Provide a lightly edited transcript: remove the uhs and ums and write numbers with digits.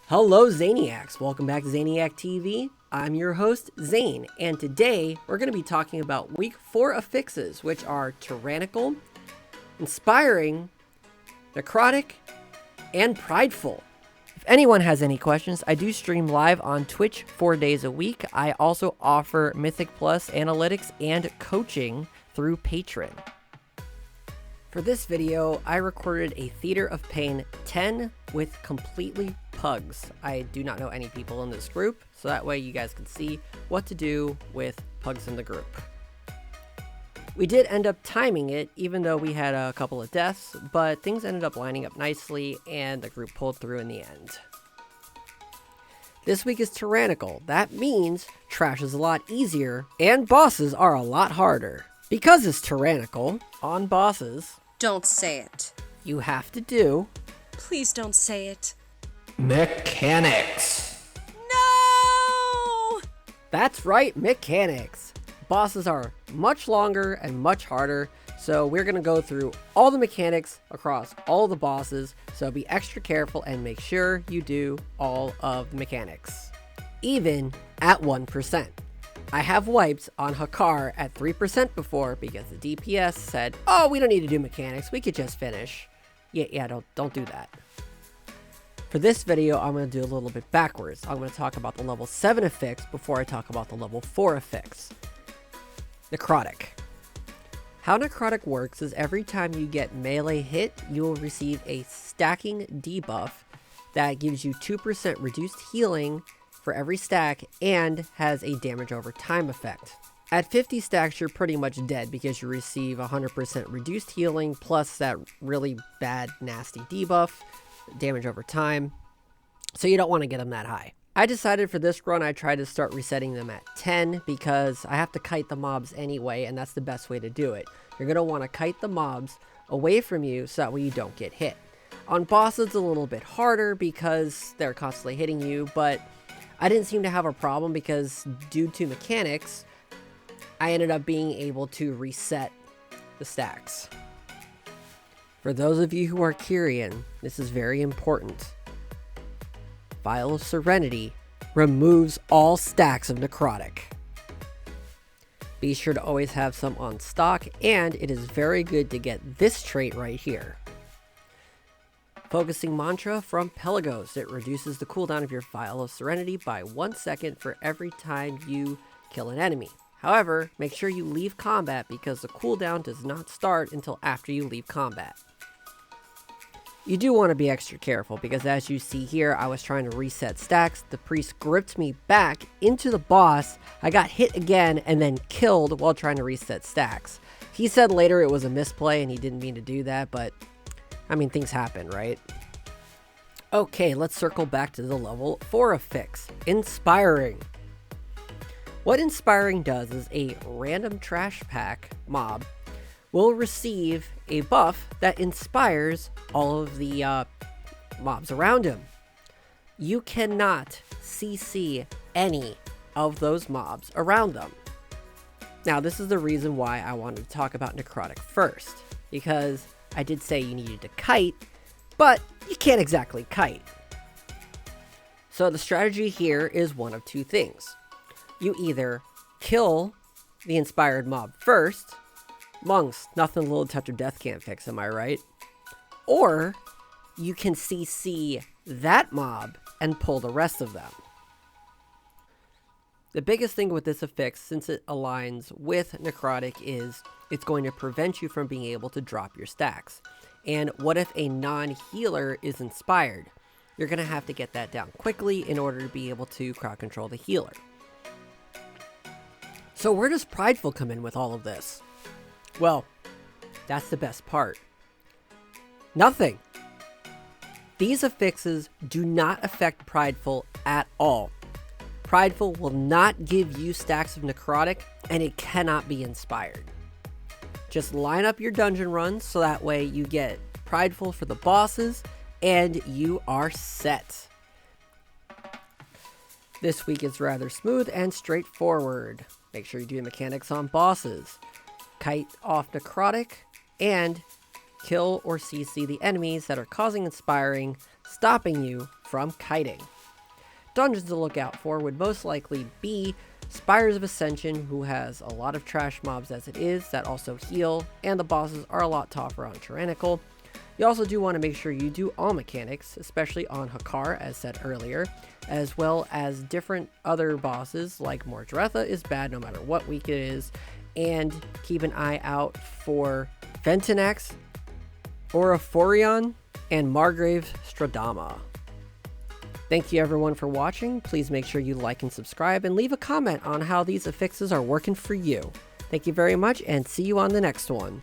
Hello Zaniacs, welcome back to Zaniac TV. I'm your host Zane, and today we're going to be talking about week 4 affixes, which are Tyrannical, Inspiring, Necrotic, and Prideful. If anyone has any questions, I do stream live on Twitch 4 days a week. I also offer Mythic Plus analytics and coaching through Patreon. For this video, I recorded a Theater of Pain 10 with completely pugs. I do not know any people in this group, so that way you guys can see what to do with pugs in the group. We did end up timing it, even though we had a couple of deaths, but things ended up lining up nicely, and the group pulled through in the end. This week is Tyrannical. That means trash is a lot easier, and bosses are a lot harder. Because it's Tyrannical, on bosses... Don't say it. You have to do... Please don't say it. Mechanics. No! That's right, mechanics. Bosses are much longer and much harder, so we're going to go through all the mechanics across all the bosses, so be extra careful and make sure you do all of the mechanics. Even at 1%. I have wiped on Hakar at 3% before because the DPS said, oh, we don't need to do mechanics, we could just finish. Yeah, don't do that. For this video, I'm going to do a little bit backwards. I'm going to talk about the level 7 affix before I talk about the level 4 affix. Necrotic. How Necrotic works is every time you get melee hit, you will receive a stacking debuff that gives you 2% reduced healing for every stack and has a damage over time effect. At 50 stacks, you're pretty much dead because you receive 100% reduced healing plus that really bad, nasty debuff, damage over time, so you don't want to get them that high. I decided for this run I tried to start resetting them at 10 because I have to kite the mobs anyway, and that's the best way to do it. You're going to want to kite the mobs away from you so that way you don't get hit. On bosses it's a little bit harder because they're constantly hitting you, but I didn't seem to have a problem because due to mechanics, I ended up being able to reset the stacks. For those of you who are Kyrian, this is very important. Vial of Serenity removes all stacks of Necrotic. Be sure to always have some on stock, and it is very good to get this trait right here. Focusing Mantra from Pelagos. It reduces the cooldown of your Vial of Serenity by 1 second for every time you kill an enemy. However, make sure you leave combat because the cooldown does not start until after you leave combat. You do want to be extra careful because as you see here, I was trying to reset stacks. The priest gripped me back into the boss. I got hit again and then killed while trying to reset stacks. He said later it was a misplay and he didn't mean to do that, but I mean, things happen, right? Okay, let's circle back to the level 4 affix, Inspiring. What Inspiring does is a random trash pack mob will receive a buff that inspires all of the mobs around him. You cannot CC any of those mobs around them. Now, this is the reason why I wanted to talk about Necrotic first, because I did say you needed to kite, but you can't exactly kite. So the strategy here is one of two things. You either kill the inspired mob first. Monks, nothing a little touch of death can't fix, am I right? Or you can CC that mob and pull the rest of them. The biggest thing with this affix, since it aligns with Necrotic, is it's going to prevent you from being able to drop your stacks. And what if a non-healer is inspired? You're going to have to get that down quickly in order to be able to crowd control the healer. So where does Prideful come in with all of this? Well, that's the best part. Nothing. These affixes do not affect Prideful at all. Prideful will not give you stacks of Necrotic, and it cannot be inspired. Just line up your dungeon runs so that way you get Prideful for the bosses, and you are set. This week is rather smooth and straightforward. Make sure you do mechanics on bosses. Kite off Necrotic, and kill or CC the enemies that are causing Inspiring, stopping you from kiting. dungeons to look out for would most likely be Spires of Ascension, who has a lot of trash mobs as it is that also heal, and the bosses are a lot tougher on Tyrannical. You also do want to make sure you do all mechanics, especially on Hakar as said earlier, as well as different other bosses like Mordretha is bad no matter what week it is, and keep an eye out for Ventinax, Oraphorion, and Margrave's Stradama. Thank you everyone for watching. Please make sure you like and subscribe and leave a comment on how these affixes are working for you. Thank you very much and see you on the next one.